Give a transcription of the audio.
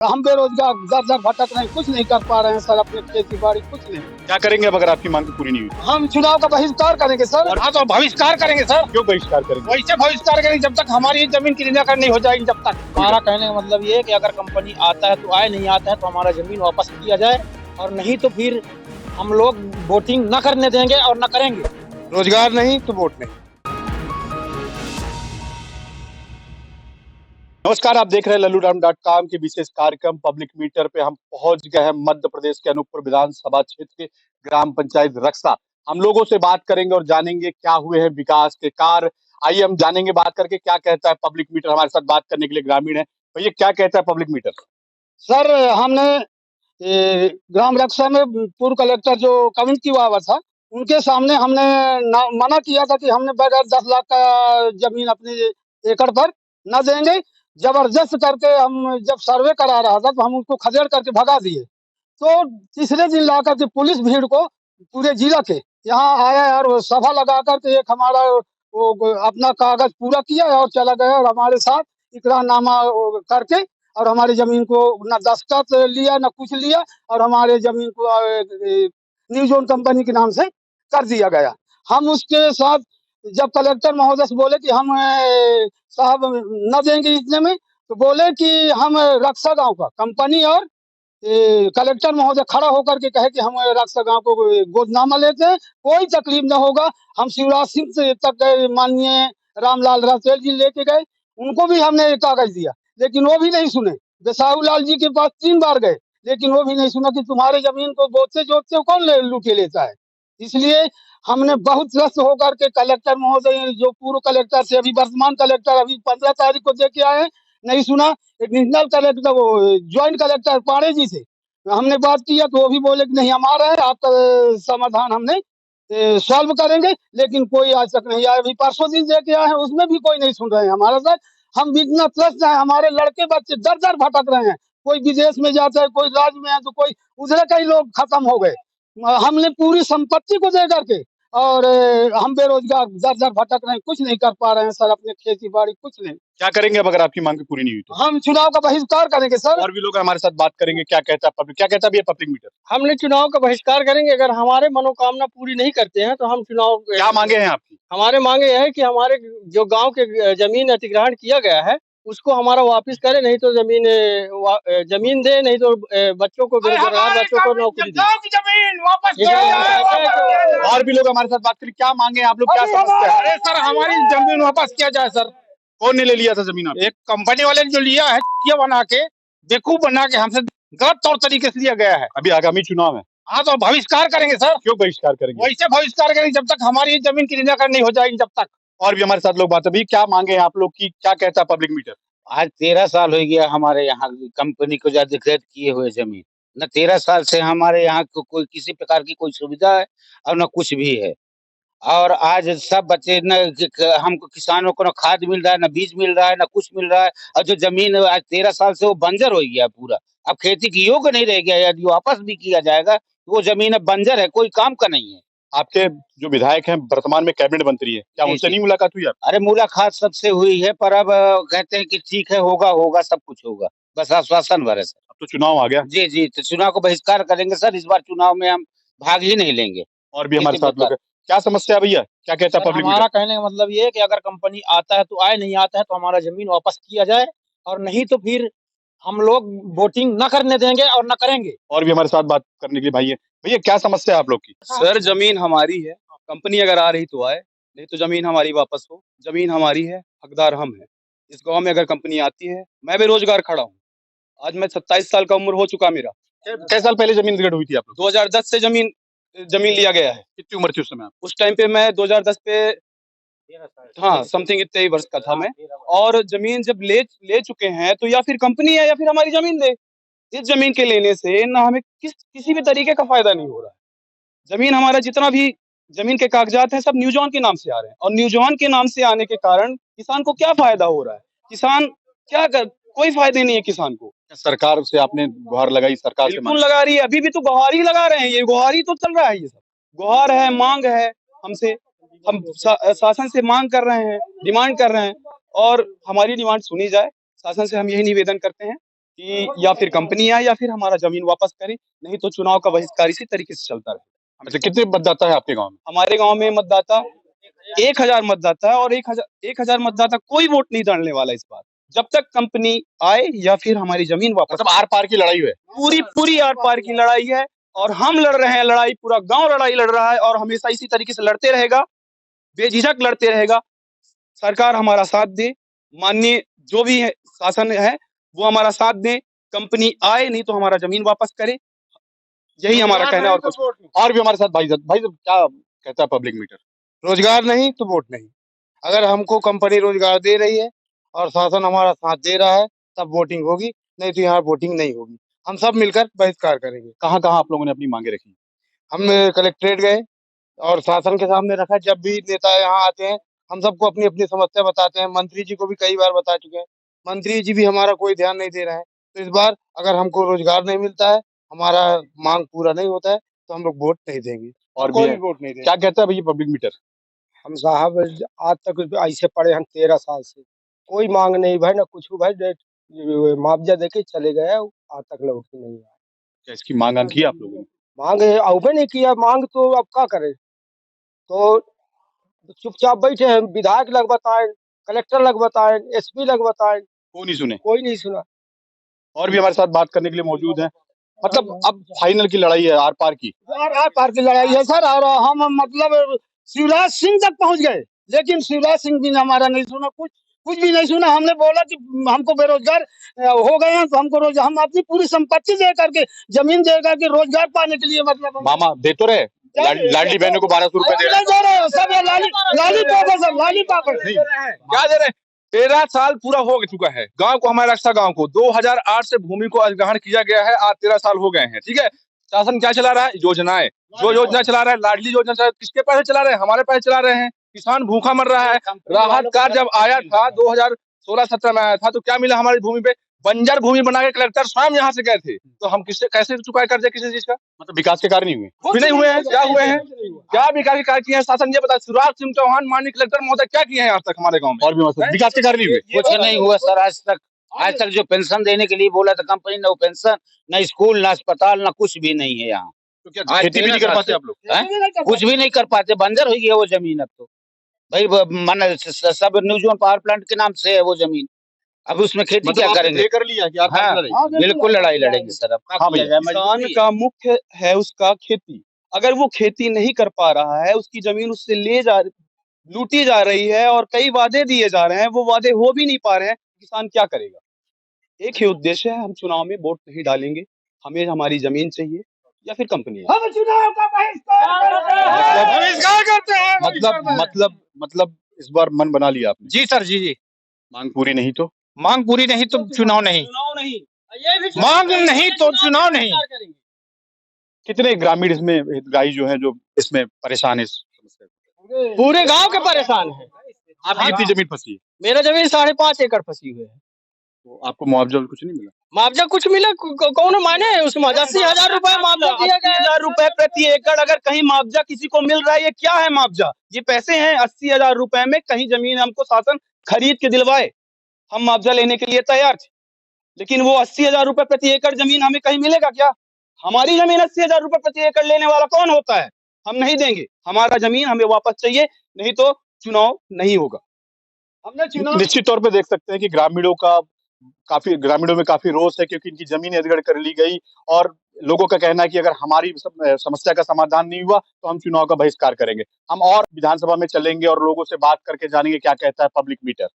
हम बेरोजगार दर दर भटक रहे हैं, कुछ नहीं कर पा रहे हैं सर, अपने खेती बाड़ी कुछ नहीं। क्या करेंगे अब अगर आपकी मांग पूरी नहीं हुई? हम चुनाव का बहिष्कार करेंगे सर। हाँ तो बहिष्कार करेंगे सर। क्यों बहिष्कार करेंगे? वैसे बहिष्कार करेंगे जब तक हमारी जमीन की निराकरण नहीं हो जाएगी, जब तक। हमारा कहने का मतलब ये है कि अगर कंपनी आता है तो आए, नहीं आता है तो हमारा जमीन वापस किया जाए, और नहीं तो फिर हम लोग वोटिंग न करने देंगे और न करेंगे। रोजगार नहीं तो वोट नहीं। नमस्कार, आप देख रहे हैं लल्लूराम.com के विशेष कार्यक्रम पब्लिक मीटर पे। हम पहुंच गए हैं मध्य प्रदेश के अनूपपुर विधानसभा क्षेत्र के ग्राम पंचायत रक्सा। हम लोगों से बात करेंगे और जानेंगे क्या हुए हैं विकास के कार्य। आइए हम जानेंगे बात करके क्या कहता है पब्लिक मीटर। हमारे साथ बात करने के लिए ग्रामीण है। भैया क्या कहता है पब्लिक मीटर? सर हमने ग्राम रक्षा में पूर्व कलेक्टर जो कमिटी हुआ था, उनके सामने हमने मना किया था कि हमने बगैर 10 लाख का जमीन अपने एकड़ पर न देंगे। जबरदस्त करके हम जब सर्वे करा रहा था तो हम उनको खदेड़ करके भगा दिए। तो तीसरे दिन ला करके पुलिस भीड़ को पूरे जिला के यहाँ आया और वो सभा लगा करके एक हमारा वो अपना कागज पूरा किया और चला गया, और हमारे साथ इकरारनामा करके और हमारी जमीन को न दस्तखत लिया न कुछ लिया, और हमारे जमीन को न्यू जोन कंपनी के नाम से कर दिया गया। हम उसके साथ जब कलेक्टर महोदय से बोले कि हम साहब न देंगे इतने में, तो बोले कि हम रक्षा गांव का कंपनी और कलेक्टर महोदय खड़ा होकर के कहे कि हम रक्षा गांव को गोदनामा लेते हैं, कोई तकलीफ न होगा। हम शिवराज सिंह से तक गए, माननीय रामलाल रसेल जी लेके गए, उनको भी हमने एक कागज दिया, लेकिन वो भी नहीं सुने। बेसाहू लाल जी के पास 3 बार गए, लेकिन वो भी नहीं सुना कि तुम्हारे जमीन को बोते जोतते कौन लूटे लेता है। इसलिए हमने बहुत त्रस्त होकर के कलेक्टर महोदय जो पूर्व कलेक्टर से अभी वर्तमान कलेक्टर अभी 15 तारीख को दे के आए, नहीं सुना। एडिशनल कलेक्टर वो ज्वाइंट कलेक्टर पाड़े जी से हमने बात किया तो वो भी बोले कि नहीं, हम आ रहे हैं, आपका समाधान हमने सॉल्व करेंगे, लेकिन कोई आज तक नहीं आया। अभी परसों दिन दे के आए हैं, उसमें भी कोई नहीं सुन रहे हैं हमारा सर। हम इतना त्रस्त हैं, हमारे लड़के बच्चे दर दर भटक रहे हैं, कोई विदेश में जाता है, कोई राज्य में है, तो कोई उधर कई लोग खत्म हो गए। हमने पूरी संपत्ति को दे करके, और हम बेरोजगार दर दर भटक रहे हैं, कुछ नहीं कर पा रहे हैं सर, अपने खेती बाड़ी कुछ नहीं। क्या करेंगे अब अगर आपकी मांग पूरी नहीं हुई तो? हम चुनाव का बहिष्कार करेंगे सर। और भी लोग हमारे साथ बात करेंगे। क्या कहता है पब्लिक? क्या कहता है पब्लिक मीटर? हमने चुनाव का बहिष्कार करेंगे, अगर हमारे मनोकामना पूरी नहीं करते हैं तो हम चुनाव। क्या मांगे हैं आपकी? हमारे मांगे यह है कि हमारे जो गांव के जमीन अधिग्रहण किया गया है उसको हमारा वापस करे, नहीं तो जमीन दे, नहीं तो बच्चों को बेरोजगार बच्चों को नौकरी दे। जमीन वापस और भी लोग हमारे साथ बात करें। क्या मांगे आप लोग? क्या समस्या है? अरे सर, हमारी जमीन वापस किया जाए सर। कौन ने ले लिया था जमीन आपकी? एक कंपनी वाले ने जो लिया है, ये बना के बेवकूफ बना के हमसे गलत तौर तरीके से लिया गया है। अभी आगामी चुनाव है। हाँ तो बहिष्कार करेंगे सर। क्यों बहिष्कार करेंगे? वैसे बहिष्कार करेंगे जब तक हमारी जमीन की निराकरण नहीं हो जाएगी, जब तक। और भी हमारे साथ लोग बात। अभी क्या मांगे हैं आप लोग की? क्या कहता है पब्लिक मीटर? आज 13 साल हो गया हमारे यहाँ कंपनी को अधिकृत किए हुए जमीन। न 13 साल से हमारे यहाँ को कोई किसी प्रकार की कोई सुविधा है और न कुछ भी है। और आज सब बच्चे न हमको किसानों को न खाद मिल रहा है, न बीज मिल रहा है, न कुछ मिल रहा है। और जो जमीन आज 13 साल से वो बंजर हो गया पूरा, अब खेती की योग्य नहीं रह गया। यदि वापस भी किया जाएगा तो वो जमीन अब बंजर है, कोई काम का नहीं है। आपके जो विधायक हैं वर्तमान में कैबिनेट मंत्री है, क्या जी, उनसे जी। नहीं मुलाकात हुई? अरे मुलाकात सबसे हुई है, पर अब कहते हैं कि ठीक है, होगा होगा सब कुछ होगा, बस आश्वासन भर है सर। अब तो चुनाव आ गया। जी, जी, तो चुनाव को बहिष्कार करेंगे सर, इस बार चुनाव में हम भाग ही नहीं लेंगे। और भी हमारे खेती साथ लोग हैं। क्या समस्या है भैया? क्या कहता है सर, पब्लिक हमारा मीटर? कहने का मतलब ये है कि अगर कंपनी आता है तो आए, नहीं आता है तो हमारा जमीन वापस किया जाए, और नहीं तो फिर हम लोग वोटिंग न करने देंगे और न करेंगे। और भी हमारे साथ बात करने के लिए भाई है। भैया क्या समस्या है आप लोग की? सर जमीन हमारी है, कंपनी अगर आ रही तो आए, नहीं तो जमीन हमारी वापस हो। जमीन हमारी है, हकदार हम हैं। इस गांव में अगर कंपनी आती है, मैं बेरोजगार खड़ा हूँ। आज मैं 27 साल का उम्र हो चुका मेरा। कै साल पहले जमीन अधिग्रहण हुई थी आप लोग? 2010 से जमीन जमीन लिया गया है। कितनी उम्र थी उस समय? उस टाइम पे मैं 2010 पे, हाँ, समथिंग इतने ही वर्ष का था मैं। और जमीन जब ले ले चुके हैं तो या फिर कंपनी है या फिर हमारी जमीन दे। इस जमीन के लेने से ना हमें किसी भी तरीके का फायदा नहीं हो रहा है। जमीन हमारा जितना भी जमीन के कागजात हैं सब न्यूजॉन के नाम से आ रहे हैं, और न्यूजॉन के नाम से आने के कारण किसान को क्या फायदा हो रहा है? किसान क्या कर, कोई फायदे नहीं है किसान को। सरकार से आपने गुहार लगाई? सरकार से बिल्कुल लगा रही है, अभी भी तो गुहार ही लगा रहे हैं, ये गुहार ही तो चल रहा है। ये सब गुहार है, मांग है हमसे। हम शासन से मांग कर रहे हैं, डिमांड कर रहे हैं, और हमारी डिमांड सुनी जाए। शासन से हम यही निवेदन करते हैं कि या फिर कंपनी आए या फिर हमारा जमीन वापस करे, नहीं तो चुनाव का बहिष्कार इसी तरीके से चलता रहे। अच्छा, कितने मतदाता है आपके गांव में? हमारे गांव में मतदाता 1000 मतदाता है और 1000 मतदाता कोई वोट नहीं डालने वाला इस बार, जब तक कंपनी आए या फिर हमारी जमीन वापस। मतलब आर पार की लड़ाई है। पूरी आर पार की लड़ाई है और हम लड़ रहे हैं लड़ाई, पूरा गांव लड़ाई लड़ रहा है और हमेशा इसी तरीके से लड़ते रहेगा, बेझिझक लड़ते रहेगा। सरकार हमारा साथ दे, माननीय जो भी है शासन है वो हमारा साथ दे, कंपनी आए नहीं तो हमारा जमीन वापस करे, यही हमारा कहना है। और कुछ और भी हमारे साथ भाई साहब क्या कहता है पब्लिक मीटर? रोजगार नहीं तो वोट नहीं। अगर हमको कंपनी रोजगार दे रही है और शासन हमारा साथ दे रहा है तब वोटिंग होगी, नहीं तो यहाँ वोटिंग नहीं होगी। हम सब मिलकर बहिष्कार करेंगे। कहाँ कहाँ आप लोगों ने अपनी मांगे रखी? हम कलेक्ट्रेट गए और शासन के सामने रखा। जब भी नेता यहाँ आते हैं हम सबको अपनी अपनी समस्या बताते हैं। मंत्री जी को भी कई बार बता चुके हैं, मंत्री जी भी हमारा कोई ध्यान नहीं दे रहा है। तो इस बार अगर हमको रोजगार नहीं मिलता है, हमारा मांग पूरा नहीं होता है, तो हम लोग वोट नहीं देंगे और कोई भी भी वोट नहीं देंगे। क्या कहता है भैया पब्लिक मीटर? हम साहब आज तक ऐसे पड़े हम 13 साल से, कोई मांग नहीं भाई, ना कुछ भाई, मुआवजा देके चले गए, आज तक लौट नहीं आया। क्या इसकी मांग की आप लोगों ने? मांग अवबे नहीं किया, मांग तो अब क्या करे, तो चुपचाप बैठे हैं। विधायक लग बताए, कलेक्टर लग बताए, एसपी लग बताए, कोई नहीं सुने। कोई नहीं सुना। और भी हमारे साथ बात करने के लिए मौजूद हैं। मतलब अब फाइनल की लड़ाई है आर पार की। आर पार की लड़ाई है सर, और हम मतलब शिवराज सिंह तक पहुंच गए, लेकिन शिवराज सिंह भी ने हमारा नहीं सुना, कुछ भी नहीं सुना। हमने बोला कि हमको बेरोजगार हो गए हैं, तो हमको हम अपनी पूरी संपत्ति दे करके, जमीन दे करके रोजगार पाने के लिए, मतलब मामा दे तो रहे, लाडली बहनों को 1200 रुपए दे रहे हैं। दे रहे हैं सब, ये लॉलीपॉप है सर, लॉलीपॉप है। क्या दे रहे हैं? 13 साल पूरा हो चुका है गांव को, हमारे रक्षा गांव को 2008 से भूमि को अधिग्रहण किया गया है, आज 13 साल हो गए हैं। ठीक है, शासन क्या चला रहा है? योजनाएं, जो योजना चला रहा है, लाडली योजना चला, किसके पैसे चला रहे हैं? हमारे पैसे चला रहे हैं। किसान भूखा मर रहा है। राहत कार्ड जब आया था 2016-17 में आया था, तो क्या मिला हमारी भूमि पे? बंजर भूमि बना के कलेक्टर स्वयं यहाँ से गए थे। तो हम किससे कैसे चुकाए कर्जे किसी चीज का? मतलब विकास के कार्य नहीं हुए। कुछ भी नहीं हुए हैं। क्या हुए हैं? क्या विकास के कार्य किए हैं शासन? ये बता, शिवराज सिंह चौहान माननीय कलेक्टर महोदय क्या किए हैं आज तक हमारे गाँव में? और भी हमारे साथ विकास के कार्य नहीं हुए। कुछ नहीं हुआ सर आज तक जो पेंशन देने के लिए बोला था कंपनी, ना वो पेंशन, ना स्कूल, ना अस्पताल, ना कुछ भी नहीं है यहाँ। तो क्या खेती भी नहीं कर पाते आप लोग? कुछ भी नहीं कर पाते, बंजर हो गया वो जमीन अब तो भाई। मन सब न्यूज़ पावर प्लांट के नाम से है वो जमीन, अब उसमें खेती मतलब क्या आपने करेंगे? तय कर लिया कि आप हाँ, बिल्कुल लड़ाई लड़ेंगे सर। अब हाँ भैया, किसान का मुख्य है उसका खेती, अगर वो खेती नहीं कर पा रहा है, उसकी जमीन उससे लूटी जा रही है और कई वादे दिए जा रहे हैं, वो वादे हो भी नहीं पा रहे हैं, किसान क्या करेगा? एक ही उद्देश्य है, हम चुनाव में वोट नहीं डालेंगे, हमें हमारी जमीन चाहिए या फिर कंपनी। हम चुनाव का बहिष्कार करते हैं। मतलब इस बार मन बना लिया आपने? जी सर, जी। मांग पूरी नहीं तो? मांग पूरी नहीं तो चुनाव नहीं, मांग नहीं तो चुनाव नहीं। कितने ग्रामीण इसमें हितग्राही जो हैं जो इसमें परेशान है इस समस्या से? पूरे गांव के परेशान है। आपकी कितनी जमीन फंसी है? मेरा जमीन 5.5 एकड़ फंसी हुई है। तो आपको मुआवजा कुछ नहीं मिला? मुआवजा कुछ मिला? कौन माने उसमें? 80,000 रुपए मुआवजा दिया गया। 80,000 रुपए प्रति एकड़ अगर कहीं मुआवजा किसी को मिल रहा है, ये क्या है मुआवजा? ये पैसे हैं 80,000 रुपए में कहीं जमीन हमको शासन खरीद के दिलवाए, हम मुआवजा लेने के लिए तैयार थे, लेकिन वो 80,000 रुपए प्रति एकड़ जमीन हमें कहीं मिलेगा क्या? हमारी जमीन 80,000 रुपए प्रति एकड़ लेने वाला कौन होता है? हम नहीं देंगे, हमारा जमीन हमें वापस चाहिए, नहीं तो चुनाव नहीं होगा। हमने चुनाव निश्चित तौर पे देख सकते हैं कि ग्रामीणों में काफी रोष है, क्योंकि इनकी जमीन अधिग्रहण कर ली गई और लोगों का कहना है कि अगर हमारी समस्या का समाधान नहीं हुआ तो हम चुनाव का बहिष्कार करेंगे। हम और विधानसभा में चलेंगे और लोगों से बात करके जानेंगे क्या कहता है पब्लिक मीटर।